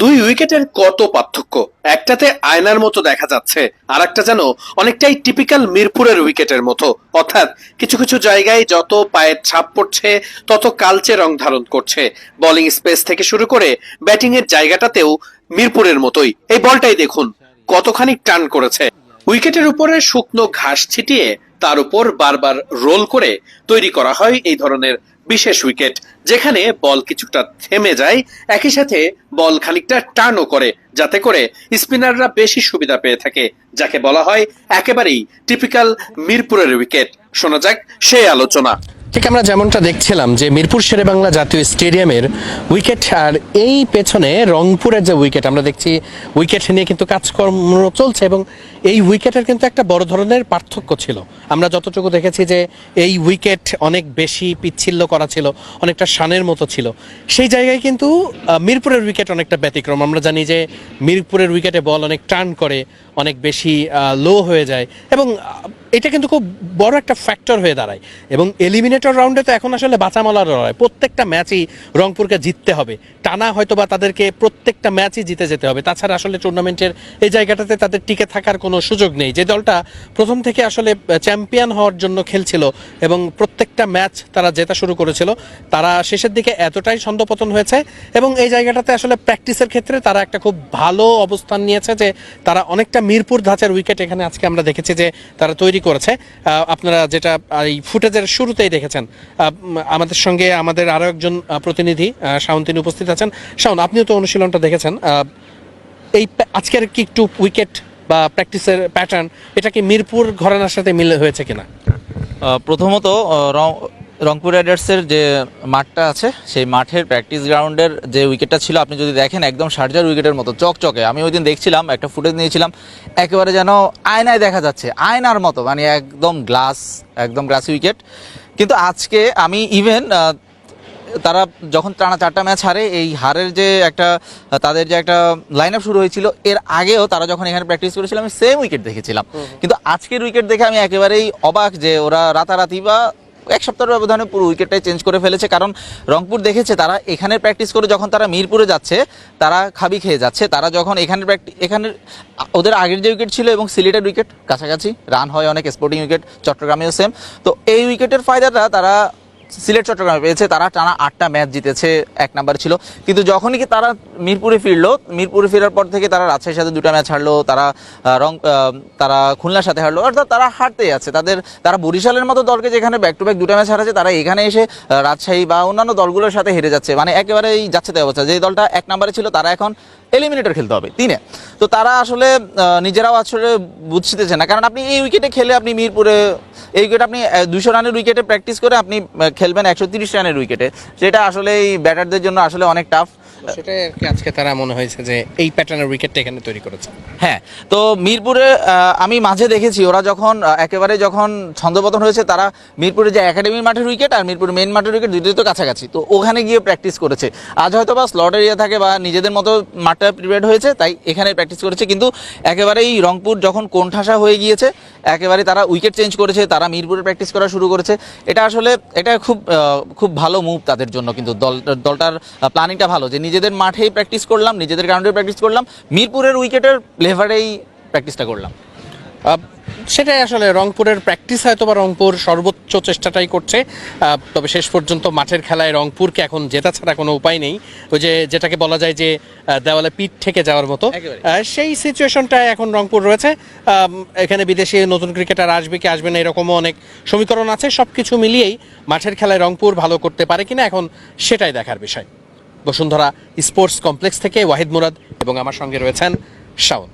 দুই উইকেটের কত পার্থক্য! একটাতে আয়নার মতো দেখা যাচ্ছে, আর একটা যেন অনেকটাই টিপিক্যাল মিরপুরের উইকেটের মতো। অর্থাৎ কিছু কিছু জায়গায় যত পায়ের ছাপ পড়ছে তত কালচে রং ধারণ করছে। বোলিং স্পেস থেকে শুরু করে ব্যাটিং এর জায়গাটাতেও মিরপুরের মতোই। এই বলটাই দেখুন কতখানি টার্ন করেছে। উইকেটের উপরে শুকনো ঘাস ছিটিয়ে তার উপর বারবার রোল করে তৈরি করা হয় এই ধরনের বিশেষ উইকেট, যেখানে বল কিছুটা থেমে যায়, একই সাথে বল খানিকটা টার্নও করে, যাতে করে স্পিনাররা বেশি সুবিধা পেয়ে থাকে, যাকে বলা হয় একেবারেই টিপিক্যাল মিরপুরের উইকেট। শোনা যাক সেই আলোচনা। ঠিক আমরা যেমনটা দেখছিলাম যে মিরপুর শেরেবাংলা জাতীয় স্টেডিয়ামের উইকেট, আর এই পেছনে রংপুরের যে উইকেট আমরা দেখছি, উইকেট নিয়ে কিন্তু কাজকর্ম চলছে এবং এই উইকেটের কিন্তু একটা বড় ধরনের পার্থক্য ছিল। আমরা যতটুকু দেখেছি যে এই উইকেট অনেক বেশি পিচ্ছিল্য করা ছিল, অনেকটা শানের মতো ছিল। সেই জায়গায় কিন্তু মিরপুরের উইকেট অনেকটা ব্যতিক্রম। আমরা জানি যে মিরপুরের উইকেটে বল অনেক টার্ন করে, অনেক বেশি লো হয়ে যায় এবং এটা কিন্তু খুব বড় একটা ফ্যাক্টর হয়ে দাঁড়ায়। এবং এলিমিনেটর রাউন্ডে তো এখন আসলে বাঁচামালার লড়াই, প্রত্যেকটা ম্যাচই রংপুরকে জিততে হবে, টানা হয়তো বা তাদেরকে প্রত্যেকটা ম্যাচই জিতে যেতে হবে, তাছাড়া আসলে টুর্নামেন্টের এই জায়গাটাতে তাদের টিকে থাকার কোনো সুযোগ নেই। যে দলটা প্রথম থেকে আসলে চ্যাম্পিয়ন হওয়ার জন্য খেলছিল এবং প্রত্যেকটা ম্যাচ তারা জেতা শুরু করেছিল, তারা শেষের দিকে এতটাই ছন্দপতন হয়েছে এবং এই জায়গাটাতে আসলে প্র্যাকটিসের ক্ষেত্রে তারা একটা খুব ভালো অবস্থান নিয়েছে, যে তারা অনেকটা মিরপুর ধাঁচের উইকেট এখানে আজকে আমরা দেখেছি যে তারা তৈরি করেছে। আপনারা যেটা এই ফুটেজের শুরুতেই দেখেছেন, আমাদের সঙ্গে আমাদের আরো একজন প্রতিনিধি শাওন, তিনি উপস্থিত আছেন। শাওন, আপনিও তো অনুশীলনটা দেখেছেন, এই আজকের কি একটু উইকেট বা প্র্যাকটিসের প্যাটার্ন, এটা কি মিরপুর ঘরানার সাথে মিল হয়েছে কিনা? প্রথমত রংপুর রাইডার্সের যে মাঠটা আছে, সেই মাঠের প্র্যাকটিস গ্রাউন্ডের যে উইকেটটা ছিল, আপনি যদি দেখেন একদম শারজার উইকেটের মতো চকচকে। আমি ওই দিন দেখছিলাম, একটা ফুটেজ নিয়েছিলাম, একেবারে যেন আয়নায় দেখা যাচ্ছে, আয়নার মতো, মানে একদম গ্লাসি উইকেট। কিন্তু আজকে আমি ইভেন তারা যখন টানা 4টা ম্যাচ হারে, এই হারের যে একটা তাদের যে একটা লাইন আপ শুরু হয়েছিল, এর আগেও তারা যখন এখানে প্র্যাকটিস করেছিল আমি সেম উইকেট দেখেছিলাম। কিন্তু আজকের উইকেট দেখে আমি একেবারেই অবাক যে ওরা রাতারাতি বা এক সপ্তাহের ব্যবধানে পুরো উইকেটটাই চেঞ্জ করে ফেলেছে। কারণ রংপুর দেখেছে তারা এখানে প্র্যাকটিস করে যখন তারা মিরপুরে যাচ্ছে তারা খাবি খেয়ে যাচ্ছে। তারা যখন এখানে ওদের আগের যে উইকেট ছিল এবং সিলেটের উইকেট কাছাকাছি, রান হয় অনেক, স্পোর্টিং উইকেট চট্টগ্রামেও সেম। তো এই উইকেটের ফায়দাটা তারা সিলেট চট্টগ্রামে পেয়েছে। তারা টানা 8টা ম্যাচ জিতেছে, 1 নাম্বার ছিল। কিন্তু যখনই কি তারা মিরপুরে ফেরার পর থেকে তারা রাজশাহীর সাথে 2টা ম্যাচ হারলো, তারা খুলনার সাথে হারলো, অর্থাৎ তারা হারতেই আছে। তারা বরিশালের মতো দলকে যেখানে ব্যাক টু ব্যাক 2টা ম্যাচ হারাচ্ছে, তারা এখানে এসে রাজশাহী বা অন্যান্য দলগুলোর সাথে হেরে যাচ্ছে। মানে একেবারেই যাচ্ছে তাই অবস্থা। যে দলটা 1 নাম্বারে ছিল তারা এখন এলিমিনেটর খেলতে হবে 3-এ। তো তারা আসলে নিজেরাও আসলে বুঝতেছে না। কারণ আপনি এই উইকেটে খেলে, আপনি মিরপুরে এই উইকেট আপনি 200 রানের উইকেটে প্র্যাকটিস করে আপনি খেলবেন 130 রানের উইকেটে, সেটা আসলে এই ব্যাটারদের জন্য আসলে অনেক টাফ। সেটাই আর কি আজকে তারা মনে হয়েছে যে এই প্যাটার্নের উইকেটটা এখানে তৈরি করেছে। হ্যাঁ, তো মিরপুরে আমি মাঝে দেখেছি ওরা যখন ছন্দপতন হয়েছে, তারা মিরপুরে যে একাডেমির মাঠের উইকেট আর মিরপুরের মেইন মাঠের উইকেট দুটোই তো কাছাকাছি, তো ওখানে গিয়ে প্র্যাকটিস করেছে। আজ হয়তো বা স্লট এরিয়া থাকে বা নিজেদের মতো মাঠটা প্রিপেয়ার্ড হয়েছে, তাই এখানে প্র্যাকটিস করেছে। কিন্তু একেবারেই রংপুর যখন কোণঠাসা হয়ে গিয়েছে, একেবারে তারা উইকেট চেঞ্জ করেছে, তারা মিরপুরে প্র্যাকটিস করা শুরু করেছে। এটা খুব ভালো মুভ তাদের জন্য। কিন্তু দলটার প্ল্যানিংটা ভালো, যে নিজেদের মাঠেই প্র্যাকটিস করলাম, নিজেদের গ্রাউন্ডে প্র্যাকটিস করলাম, মিরপুরের উইকেটের লেভারেই প্র্যাকটিসটা করলাম। সেটাই আসলে রংপুরের প্র্যাকটিস, হয়তো বা রংপুর সর্বোচ্চ চেষ্টাটাই করছে। তবে শেষ পর্যন্ত মাঠের খেলায় রংপুরকে এখন জেতা ছাড়া কোনো উপায় নেই। ওই যেটাকে বলা যায় যে দেওয়ালে পিঠ থেকে যাওয়ার মতো সেই সিচুয়েশনটায় এখন রংপুর রয়েছে। এখানে বিদেশি নতুন ক্রিকেটার আসবে কি আসবে না, এরকমও অনেক সমীকরণ আছে। সব কিছু মিলিয়েই মাঠের খেলায় রংপুর ভালো করতে পারে কিনা এখন সেটাই দেখার বিষয়। বসুন্ধরা স্পোর্টস কমপ্লেক্স থেকে ওয়াহিদ মুরাদ এবং আমার সঙ্গে রয়েছেন শাওন।